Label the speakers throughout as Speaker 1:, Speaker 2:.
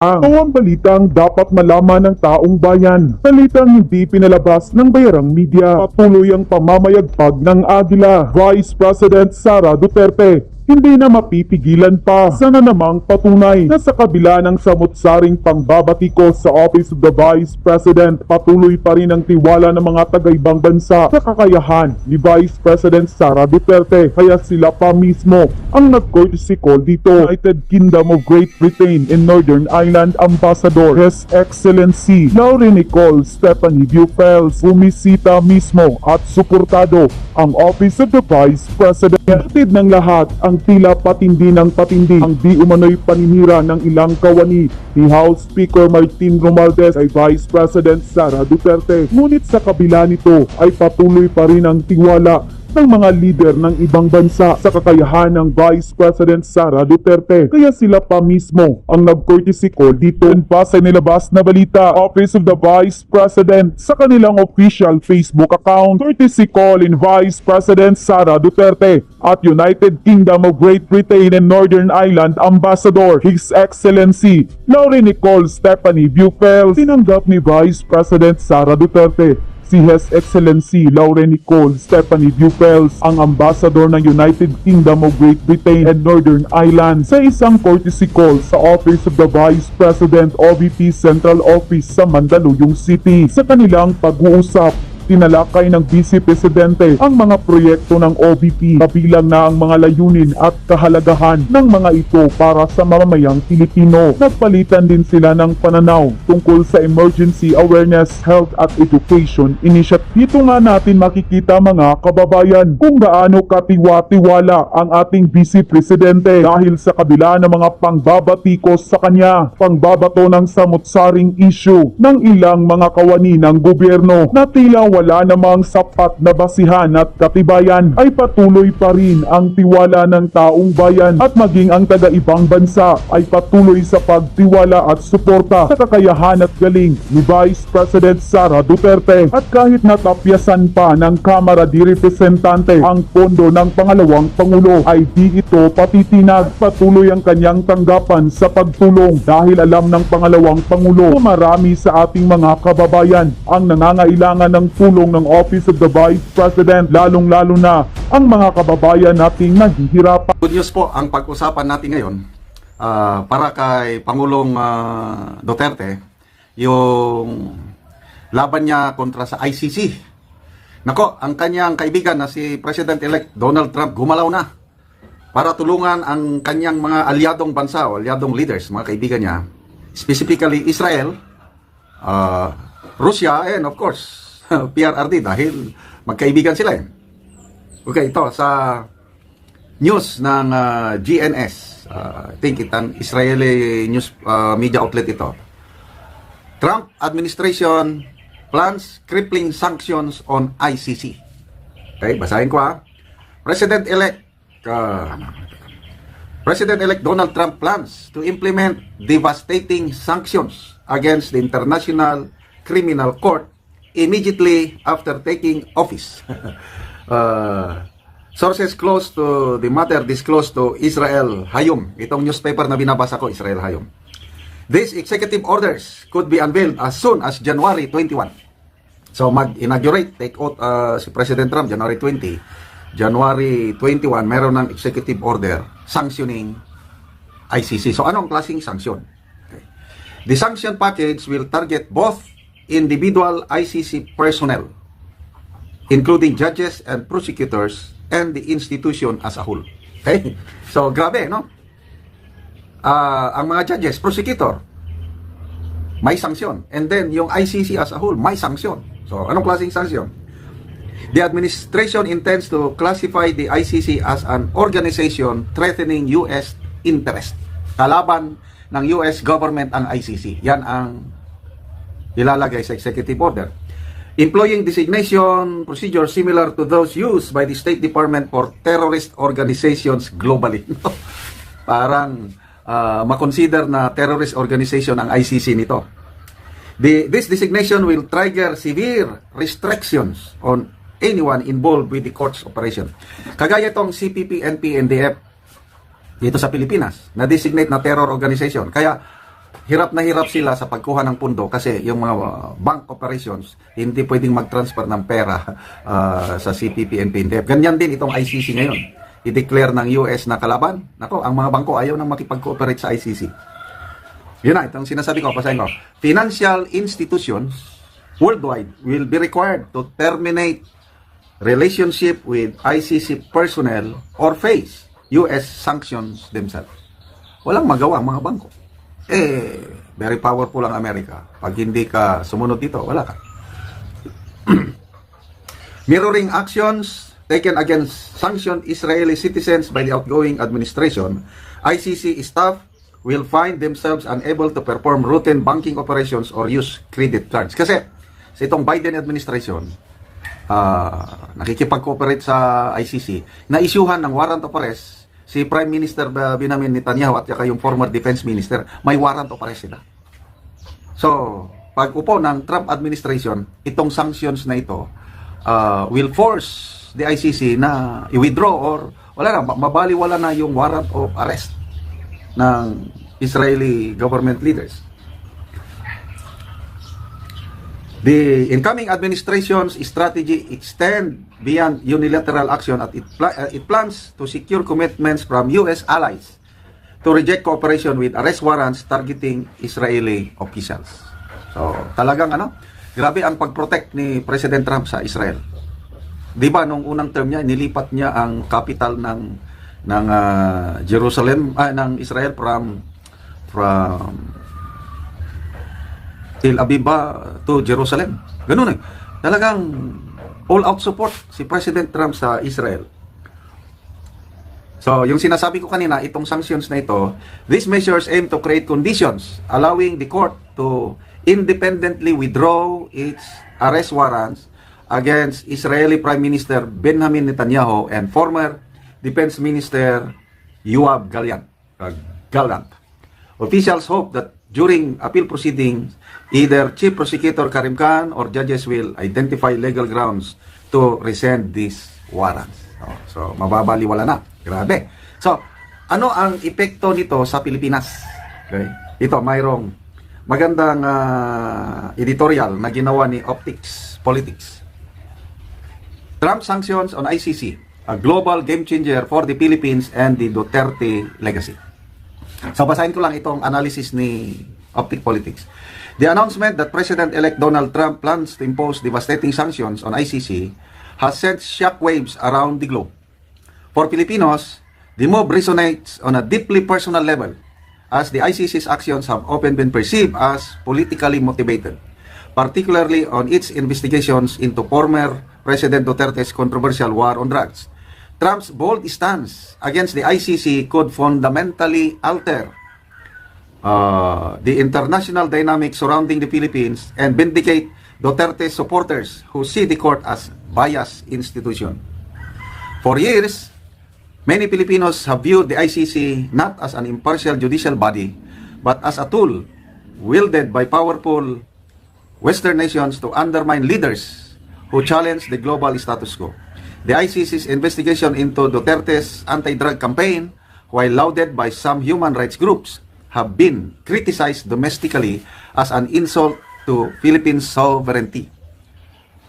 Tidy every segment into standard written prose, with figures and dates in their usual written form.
Speaker 1: Ito ang balitang dapat malaman ng taong bayan. Balitang hindi pinalabas ng bayarang media. Patuloy ang pamamayagpag ng Agila. Vice President Sara Duterte hindi na mapipigilan pa. Sana namang patunay na sa kabila ng samut-saring pangbabatikos sa Office of the Vice President, patuloy pa rin ang tiwala ng mga taga-ibang bansa sa kakayahan ni Vice President Sara Duterte. Kaya sila pa mismo ang nag-courtesy call dito. United Kingdom of Great Britain and Northern Ireland Ambassador His Excellency Lauren Nicole Stephanie Bufels bumisita mismo at suportado ang Office of the Vice President. Hatid ng lahat ang tila patindi ng patindi ang di umano'y paninira ng ilang kawani ni House Speaker Martin Romualdez ay Vice President Sara Duterte. Ngunit sa kabila nito ay patuloy pa rin ang tiwala ng mga leader ng ibang bansa sa kakayahan ng Vice President Sara Duterte. Kaya sila pa mismo ang nag-courtesy call dito. Pa sa nilabas na balita, Office of the Vice President sa kanilang official Facebook account, courtesy call in Vice President Sara Duterte at United Kingdom of Great Britain and Northern Ireland Ambassador His Excellency Lauren Nicole Stephanie Bufels. Tinanggap ni Vice President Sara Duterte si His Excellency Lauren Nicole Stephanie Bufels, ang ambassador ng United Kingdom of Great Britain and Northern Ireland sa isang courtesy call sa Office of the Vice President OVP Central Office sa Mandaluyong City. Sa kanilang pag-uusap, tinalakay ng Vice Presidente ang mga proyekto ng OVP, kabilang na ang mga layunin at kahalagahan ng mga ito para sa mamamayang Pilipino. Nagpalitan din sila ng pananaw tungkol sa Emergency Awareness, Health at Education Initiative. Dito nga natin makikita mga kababayan kung gaano katiwa-tiwala ang ating Vice Presidente dahil sa kabila ng mga pangbabatikos sa kanya, pangbabato ng samut-saring issue ng ilang mga kawani ng gobyerno na tila wala namang sapat na basihan at katibayan, ay patuloy pa rin ang tiwala ng taong bayan at maging ang taga-ibang bansa ay patuloy sa pagtiwala at suporta sa kakayahan at galing ni Vice President Sara Duterte. At kahit natapyasan pa ng Kamara de Representante ang pondo ng pangalawang Pangulo, ay di ito patitinag. Patuloy ang kanyang tanggapan sa pagtulong dahil alam ng pangalawang Pangulo na marami sa ating mga kababayan ang nangangailangan ng tulong ng Office of the Vice President, lalong-lalo na ang mga kababayan nating naghihirapan.
Speaker 2: Good news po ang pag-usapan natin ngayon para kay Pangulong Duterte, yung laban niya kontra sa ICC. Nako, ang kanyang kaibigan na si President-elect Donald Trump gumalaw na para tulungan ang kanyang mga alyadong bansa o alyadong leaders, mga kaibigan niya, specifically Israel, Russia, and of course PRRD dahil magkaibigan sila eh. Okay, ito sa news ng GNS, I think itang Israeli news media outlet ito. Trump administration plans crippling sanctions on ICC. Okay, basahin ko ha. President-elect Donald Trump plans to implement devastating sanctions against the International Criminal Court immediately after taking office. Sources close to the matter disclosed to Israel Hayom. Itong newspaper na binabasa ko, Israel Hayom. These executive orders could be unveiled as soon as January 21. So mag-inaugurate, take out si President Trump January 20. January 21, meron ng executive order sanctioning ICC. So anong klaseng sanction? Okay. The sanction package will target both individual ICC personnel, including judges and prosecutors, and the institution as a whole. Okay? So, grabe, no? Ang mga judges, prosecutor, may sanction. And then, yung ICC as a whole, may sanction. So, anong klaseng sanction? The administration intends to classify the ICC as an organization threatening U.S. interest. Kalaban ng U.S. government ang ICC. Yan ang ilalagay sa executive order. Employing designation procedures similar to those used by the State Department for terrorist organizations globally. Parang makonsider na terrorist organization ang ICC nito. This designation will trigger severe restrictions on anyone involved with the court's operation. Kagaya itong CPP, NP, NDF dito sa Pilipinas, na designate na terror organization. Kaya hirap na hirap sila sa pagkuha ng pundo kasi yung mga bank operations hindi pwedeng mag-transfer ng pera sa CPP and PNP. Ganyan din itong ICC ngayon. I-declare ng US na kalaban. Nako, ang mga bangko ayaw nang makipag-cooperate sa ICC. Yun na, itong sinasabi ko, pasahin ko. Financial institutions worldwide will be required to terminate relationship with ICC personnel or face US sanctions themselves. Walang magawa ang mga bangko. Very powerful ang Amerika. Pag hindi ka sumunod dito, wala ka. Mirroring actions taken against sanctioned Israeli citizens by the outgoing administration, ICC staff will find themselves unable to perform routine banking operations or use credit cards. Kasi sa itong Biden administration, nakikipag-cooperate sa ICC, na-isyuhan ng warrant of arrest si Prime Minister Benjamin Netanyahu at saka yung former Defense Minister, may warrant of arrest sila. So, pag upo ng Trump administration, itong sanctions na ito will force the ICC na i-withdraw or wala na, mabaliwala na yung warrant of arrest ng Israeli government leaders. The incoming administration's strategy extend beyond unilateral action at it plans to secure commitments from US allies to reject cooperation with arrest warrants targeting Israeli officials. So, talagang grabe ang pag-protect ni President Trump sa Israel. 'Di ba nung unang term niya, nilipat niya ang capital ng Jerusalem, ng Israel from Tel Aviv to Jerusalem. Ganun eh. Talagang all-out support si President Trump sa Israel. So, yung sinasabi ko kanina, itong sanctions na ito, these measures aim to create conditions allowing the court to independently withdraw its arrest warrants against Israeli Prime Minister Benjamin Netanyahu and former Defense Minister Yoav Gallant. Officials hope that during appeal proceedings, either Chief Prosecutor Karim Khan or judges will identify legal grounds to rescind these warrants. So, mababaliwala na. Grabe. So, ano ang epekto nito sa Pilipinas? Okay? Ito, mayroong magandang editorial na ginawa ni Optics Politics. Trump sanctions on ICC, a global game changer for the Philippines and the Duterte legacy. So, basahin ko lang itong analysis ni Optic Politics. The announcement that President-elect Donald Trump plans to impose devastating sanctions on ICC has sent shockwaves around the globe. For Filipinos, the move resonates on a deeply personal level as the ICC's actions have often been perceived as politically motivated, particularly on its investigations into former President Duterte's controversial war on drugs. Trump's bold stance against the ICC could fundamentally alter the international dynamic surrounding the Philippines and vindicate Duterte's supporters who see the court as biased institution. For years, many Filipinos have viewed the ICC not as an impartial judicial body, but as a tool wielded by powerful Western nations to undermine leaders who challenge the global status quo. The ICC's investigation into Duterte's anti-drug campaign, while lauded by some human rights groups, have been criticized domestically as an insult to Philippine sovereignty.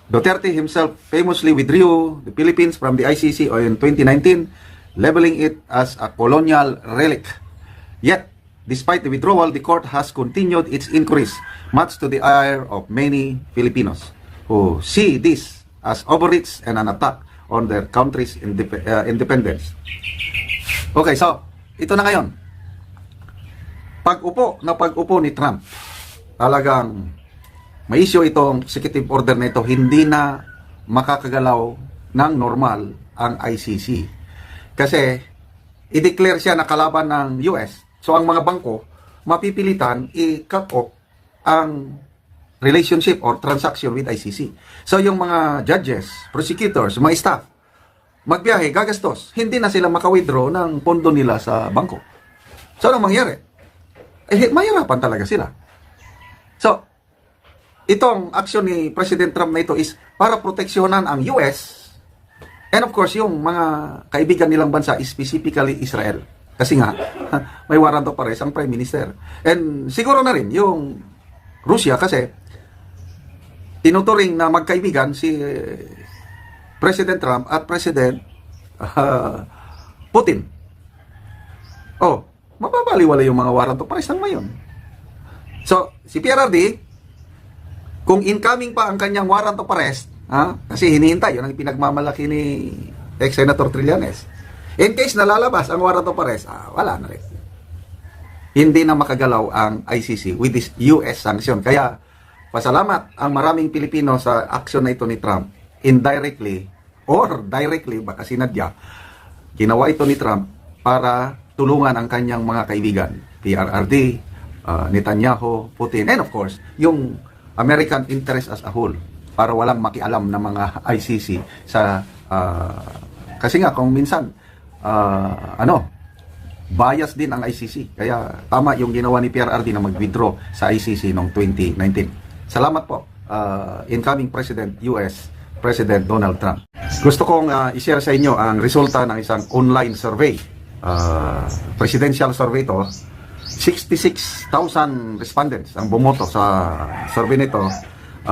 Speaker 2: Duterte himself famously withdrew the Philippines from the ICC in 2019, labeling it as a colonial relic. Yet, despite the withdrawal, the court has continued its inquiries, much to the ire of many Filipinos who see this as overreach and an attack on their country's independence. Okay, so, ito na ngayon. Pag-upo ni Trump, talagang may issue itong executive order na ito, hindi na makakagalaw ng normal ang ICC. Kasi, i-declare siya na kalaban ng US. So, ang mga bangko, mapipilitan i-cut off ang relationship or transaction with ICC. So, yung mga judges, prosecutors, mga staff, magbiyahe, gagastos, hindi na sila maka-withdraw ng pondo nila sa bangko. So, anong mangyari? Mahirapan talaga sila. So, itong action ni President Trump na ito is para proteksyonan ang US and of course, yung mga kaibigan nilang bansa, specifically Israel. Kasi nga, may warrant of arrest ang Prime Minister. And siguro na rin yung Russia kasi tinuturing na magkaibigan si President Trump at President Putin. Oh, mababaliwala yung mga warrant of arrest ng ngayon. So, si PRRD, kung incoming pa ang kanyang warrant of arrest, kasi hinihintay, yun ang pinagmamalaki ni ex-Senator Trillanes. In case nalalabas ang warrant of arrest, wala na rin. Hindi na makagalaw ang ICC with this US sanction. Kaya, pasalamat ang maraming Pilipino sa action na ito ni Trump. Indirectly or directly, baka sinadya, ginawa ito ni Trump para tulungan ang kanyang mga kaibigan. PRRD, Netanyahu, Putin, and of course, yung American interest as a whole para walang makialam ng mga ICC sa kasi nga kung minsan bias din ang ICC. Kaya tama yung ginawa ni PRRD na mag-withdraw sa ICC noong 2019. Salamat po, incoming President US President Donald Trump. Gusto kong i-share sa inyo ang resulta ng isang online survey. Presidential survey to. 66,000 respondents ang bumoto sa survey nito.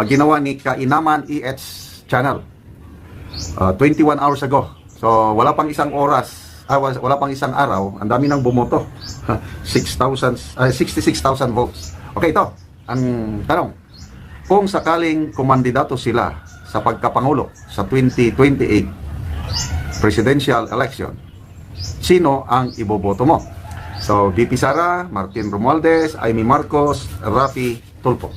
Speaker 2: Ginawa ni Kainaman EH Channel 21 hours ago. So wala pang isang oras, wala pang isang araw, ang dami nang bumoto. 66,000 votes. Okay, ito ang tanong. Kung sakaling kumandidato sila sa pagkapangulo sa 2028 presidential election, sino ang iboboto mo? So, VP Sara, Martin Romualdez, Amy Marcos, Raffy Tulfo.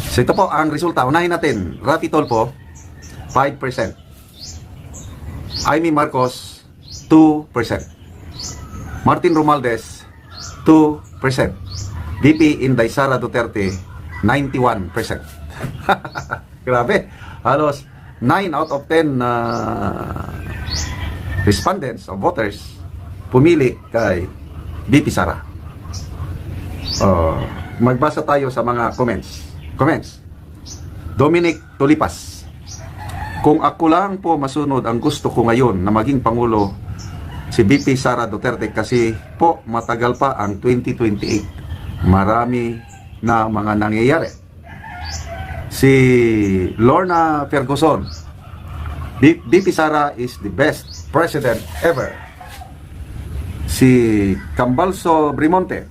Speaker 2: So, ito po ang resulta. Unahin natin. Raffy Tulfo, 5%. Amy Marcos, 2%. Martin Romualdez, 2%. VP Inday Sara Duterte, 91%. Grabe. Halos 9 out of 10 respondents or voters pumili kay VP Sara. Magbasa tayo sa mga comments. Dominic Tulipas. Kung ako lang po masunod, ang gusto ko ngayon na maging Pangulo si VP Sara Duterte kasi po matagal pa ang 2028. Marami na mga nangyayari. Si Lorna Ferguson. VP Sara is the best president ever. Si Cambalso Brimonte.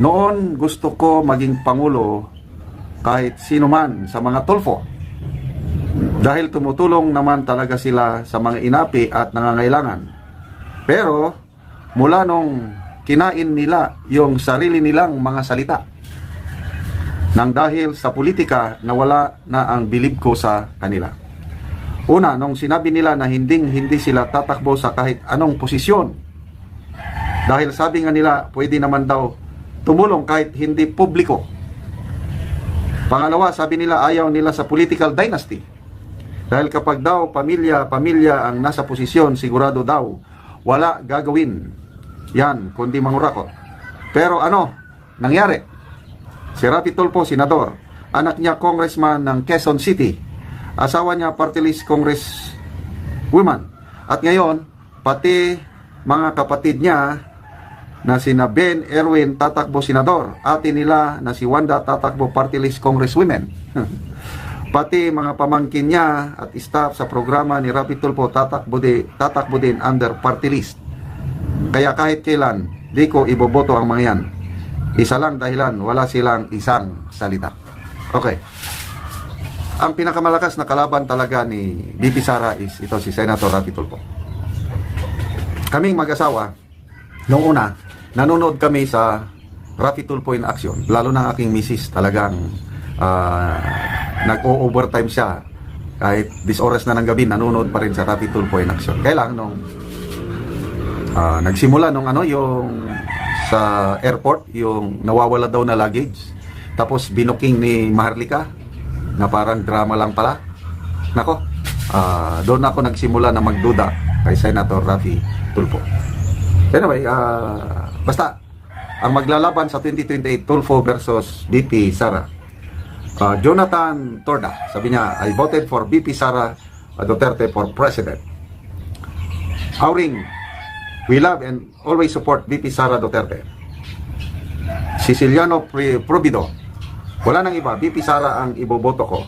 Speaker 2: Noon gusto ko maging Pangulo kahit sino man sa mga Tulfo. Dahil tumutulong naman talaga sila sa mga inapi at nangangailangan. Pero mula nung kinain nila yung sarili nilang mga salita, nang dahil sa politika nawala na ang bilib ko sa kanila. Una, nung sinabi nila na hindi sila tatakbo sa kahit anong posisyon. Dahil sabi nga nila, pwede naman daw tumulong kahit hindi publiko. Pangalawa, sabi nila ayaw nila sa political dynasty. Dahil kapag daw pamilya ang nasa posisyon, sigurado daw wala gagawin yan kundi mangurakot. Pero ano nangyari? Si Raffy Tulfo, senador, anak niya congressman ng Quezon City, asawa niya party list congresswoman, at ngayon pati mga kapatid niya na sina Ben Erwin tatakbo senador, ate nila na si Wanda tatakbo party list congresswomen. Pati mga pamangkin niya at staff sa programa ni Raffy Tulfo tatakbo din under party list. Kaya kahit kailan di ko iboboto ang mga yan. Isa lang dahilan, wala silang isang salita. Okay. Ang pinakamalakas na kalaban talaga ni VP Sara is ito si Senator Raffy Tulfo. Kaming mag-asawa, noong una, nanonood kami sa Raffy Tulfo in action. Lalo na aking misis, talagang nag-o-overtime siya. Kahit dis oras na ng gabi, nanonood pa rin sa Raffy Tulfo in action. Kaya lang, nung nagsimula nung yung sa airport, yung nawawala daw na luggage. Tapos binuking ni Maharlika na parang drama lang pala. Nako, doon ako nagsimula na magduda kay Senator Raffy Tulfo. Anyway, basta ang maglalaban sa 2028 Tulfo versus VP Sara. Jonathan Torda, sabi niya, I voted for VP Sara Duterte for President. Auring We love and always support VP Sara Duterte. Siciliano Probido. Wala nang iba, VP Sara ang iboboto ko.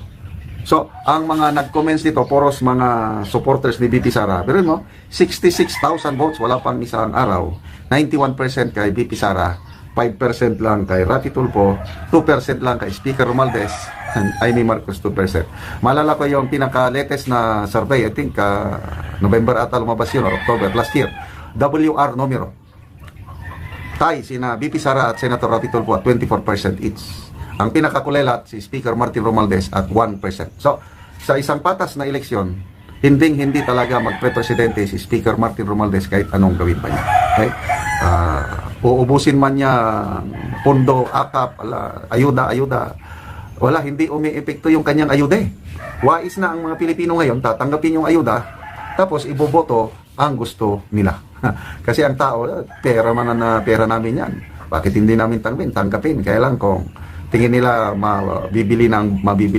Speaker 2: So, ang mga nag-comments dito, poros mga supporters ni VP Sara. Pero mo, 66,000 votes, wala pang isang araw. 91% kay VP Sara, 5% lang kay Rafi Tulfo, 2% lang kay Speaker Romualdez, and Amy Marcos 2%. Malala ko yung pinaka-latest na survey, I think November ata lumabas yun, or October last year. WR numero. Tay, sina VP Sara at Senator Rafi Tulfo at 24% each. Ang pinakakulelat si Speaker Martin Romualdez at 1%. So, sa isang patas na eleksyon, hindi talaga magpre-presidente si Speaker Martin Romualdez kahit anong gawin pa niya. Okay? Uubusin man niya pondo, akap, ayuda. Wala, hindi umi-epekto yung kanyang ayuda eh. Wais na ang mga Pilipino ngayon, tatanggapin yung ayuda, tapos iboboto ang gusto nila. Kasi ang tao, pera pera namin yan. Bakit hindi namin tanggapin? Kaya lang kung tingin nila mabibili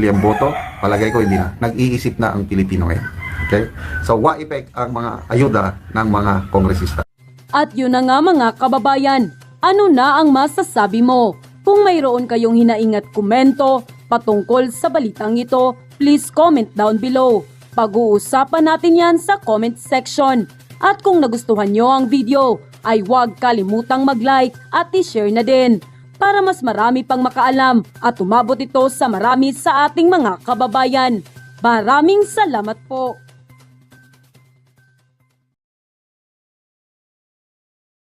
Speaker 2: ang boto, palagay ko hindi na. Nag-iisip na ang Pilipino ngayon. Okay? So, wa-effect ang mga ayuda ng mga kongresista.
Speaker 3: At yun na nga mga kababayan, ano na ang masasabi mo? Kung mayroon kayong hinaing at komento patungkol sa balitang ito, please comment down below. Pag-uusapan natin yan sa comment section. At kung nagustuhan nyo ang video, ay huwag kalimutang mag-like at i-share na din para mas marami pang makaalam at umabot ito sa marami sa ating mga kababayan. Maraming salamat po!